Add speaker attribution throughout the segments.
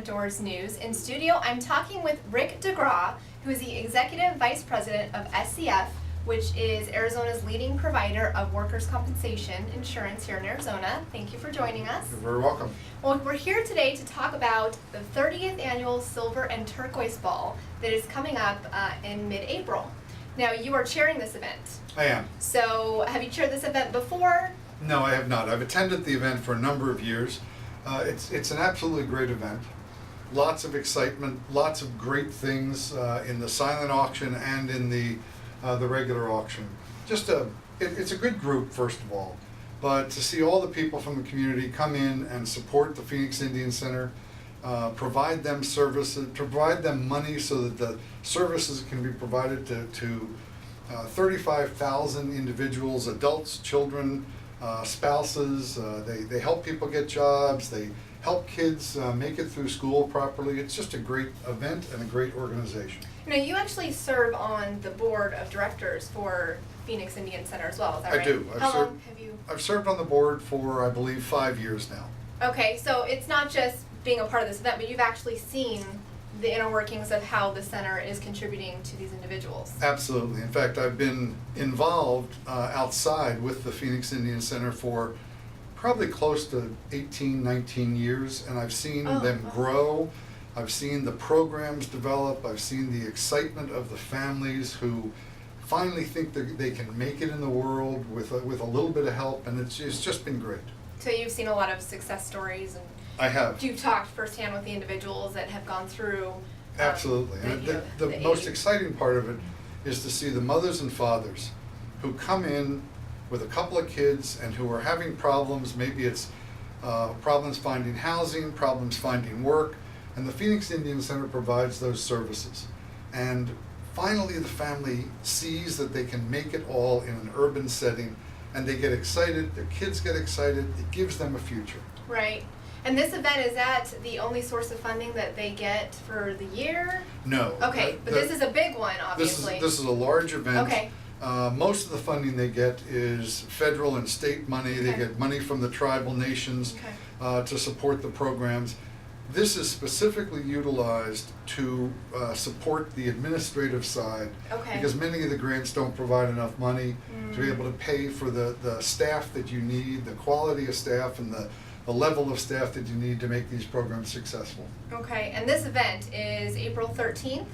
Speaker 1: Outdoors News. In studio, I'm talking with Rick DeGraw, who is the Executive Vice President of SCF, which is Arizona's leading provider of workers' compensation insurance here in Arizona. Thank you for joining us.
Speaker 2: You're very welcome.
Speaker 1: Well, we're here today to talk about the 30th annual Silver and Turquoise Ball that is coming up in mid-April. Now, you are chairing this event.
Speaker 2: I am.
Speaker 1: So, have you chaired this event before?
Speaker 2: No, I have not. I've attended the event for a number of years. It's an absolutely great event. Lots of excitement, lots of great things in the silent auction and in the regular auction. It's a good group, first of all, but to see all the people from the community come in and support the Phoenix Indian Center, provide them services, provide them money so that the services can be provided to 35,000 individuals, adults, children, spouses. They help people get jobs. They help kids make it through school properly. It's just a great event and a great organization.
Speaker 1: Now, you actually serve on the board of directors for Phoenix Indian Center as well, is that right?
Speaker 2: I do.
Speaker 1: How long have you?
Speaker 2: I've served on the board for, I believe, 5 years now.
Speaker 1: Okay, so it's not just being a part of this event, but you've actually seen the inner workings of how the center is contributing to these individuals.
Speaker 2: Absolutely. In fact, I've been involved outside with the Phoenix Indian Center for probably close to 18, 19 years, and I've seen them grow. I've seen the programs develop. I've seen the excitement of the families who finally think that they can make it in the world with a little bit of help, and it's just been great.
Speaker 1: So you've seen a lot of success stories, and
Speaker 2: I have.
Speaker 1: You've talked firsthand with the individuals that have gone through.
Speaker 2: Absolutely. And the most exciting part of it is to see the mothers and fathers who come in with a couple of kids and who are having problems. Maybe it's problems finding housing, problems finding work, and the Phoenix Indian Center provides those services. And finally the family sees that they can make it all in an urban setting, and they get excited, their kids get excited, it gives them a future.
Speaker 1: Right. And this event, is that the only source of funding that they get for the year?
Speaker 2: No.
Speaker 1: Okay, but this is a big one, obviously.
Speaker 2: This is a large event.
Speaker 1: Okay.
Speaker 2: Most of the funding they get is federal and state money.
Speaker 1: Okay.
Speaker 2: They get money from the tribal nations to support the programs. This is specifically utilized to support the administrative side, because many of the grants don't provide enough money to be able to pay for the staff that you need, the quality of staff, and the level of staff that you need to make these programs successful.
Speaker 1: Okay, and this event is April 13th?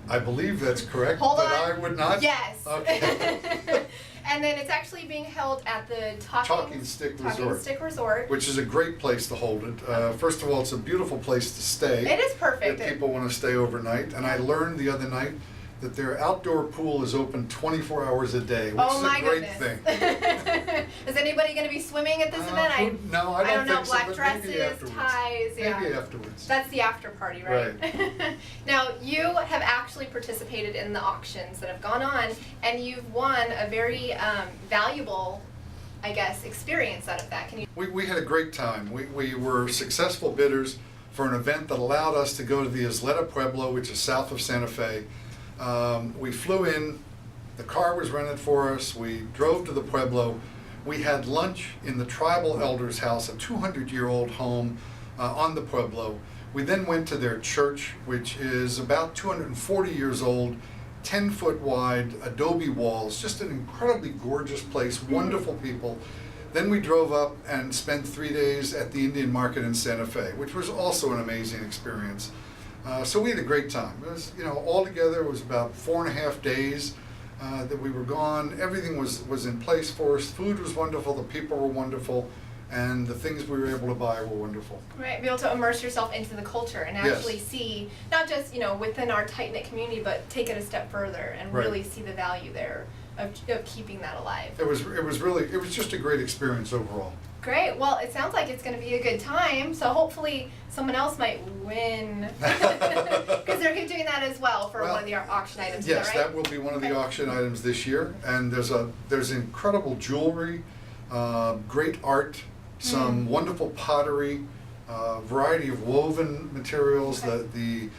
Speaker 2: I believe that's correct,
Speaker 1: Hold
Speaker 2: but
Speaker 1: on.
Speaker 2: I would not.
Speaker 1: Yes.
Speaker 2: Okay.
Speaker 1: And then it's actually being held at the
Speaker 2: Talking Stick Resort, which is a great place to hold it. First of all, it's a beautiful place to stay.
Speaker 1: It is perfect.
Speaker 2: If people want to stay overnight. And I learned the other night that their outdoor pool is open 24 hours a day, which is a great thing.
Speaker 1: Is anybody going to be swimming at this event?
Speaker 2: No, I don't
Speaker 1: know.
Speaker 2: think so,
Speaker 1: Black
Speaker 2: but
Speaker 1: dresses,
Speaker 2: maybe afterwards.
Speaker 1: ties.
Speaker 2: Maybe afterwards.
Speaker 1: That's the after party, right? Now, you have actually participated in the auctions that have gone on, and you've won a very valuable, I guess, experience out of that. Can you?
Speaker 2: We had a great time. We were successful bidders for an event that allowed us to go to the Isleta Pueblo, which is south of Santa Fe. We flew in, the car was rented for us, we drove to the Pueblo, we had lunch in the tribal elder's house, a 200-year-old home on the Pueblo. We then went to their church, which is about 240 years old, 10-foot wide, adobe walls, just an incredibly gorgeous place, wonderful people. Then we drove up and spent 3 days at the Indian Market in Santa Fe, which was also an amazing experience. So we had a great time. It was, all together it was about 4.5 days that we were gone. Everything was in place for us. Food was wonderful, the people were wonderful, and the things we were able to buy were wonderful.
Speaker 1: Right, be able to immerse yourself into the culture and actually see, not just within our tight-knit community, but take it a step further and really see the value there of keeping that alive.
Speaker 2: It was just a great experience overall.
Speaker 1: Great. Well, it sounds like it's going to be a good time, so hopefully someone else might win, because they're doing that as well for one of the auction items.
Speaker 2: Yes,
Speaker 1: is that right?
Speaker 2: that will be one of the auction items this year, and there's incredible jewelry, great art, some wonderful pottery, variety of woven materials. The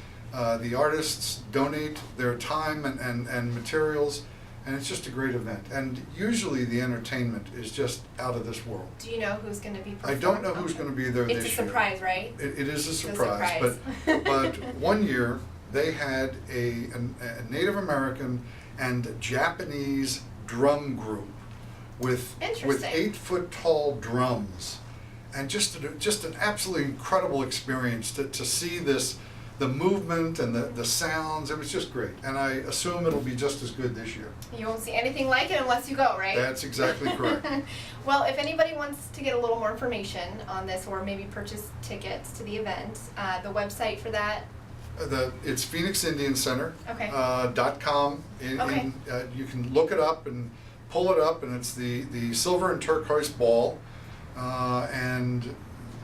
Speaker 2: artists donate their time and materials. and it's just a great event. And usually the entertainment is just out of this world.
Speaker 1: Do you know who's going to be
Speaker 2: I
Speaker 1: performing?
Speaker 2: don't know who's going to be there this year.
Speaker 1: It's a surprise, right?
Speaker 2: It is a
Speaker 1: It's a
Speaker 2: surprise,
Speaker 1: surprise.
Speaker 2: but one year they had a Native American and Japanese drum group with
Speaker 1: Interesting.
Speaker 2: 8-foot tall drums, and just an absolutely incredible experience to see this, the movement and the sounds. It was just great, and I assume it'll be just as good this year.
Speaker 1: You won't see anything like it unless you go, right?
Speaker 2: That's exactly correct.
Speaker 1: Well, if anybody wants to get a little more information on this or maybe purchase tickets to the event, the website for that.
Speaker 2: It's Phoenix Indian Center.
Speaker 1: Okay.
Speaker 2: .com.
Speaker 1: Okay.
Speaker 2: You can look it up and pull it up, and it's the Silver and Turquoise Ball, and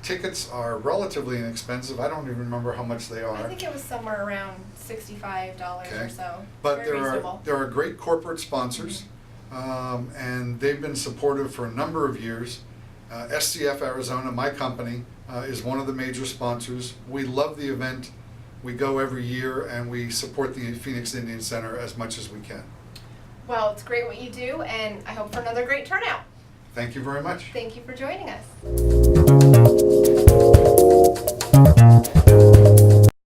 Speaker 2: tickets are relatively inexpensive. I don't even remember how much they are.
Speaker 1: I think it was somewhere around $65
Speaker 2: Okay.
Speaker 1: or so.
Speaker 2: But
Speaker 1: Very reasonable.
Speaker 2: there are great corporate sponsors, and they've been supportive for a number of years. SCF Arizona, my company, is one of the major sponsors. We love the event. We go every year, and we support the Phoenix Indian Center as much as we can.
Speaker 1: Well, it's great what you do, and I hope for another great turnout.
Speaker 2: Thank you very much.
Speaker 1: Thank you for joining us.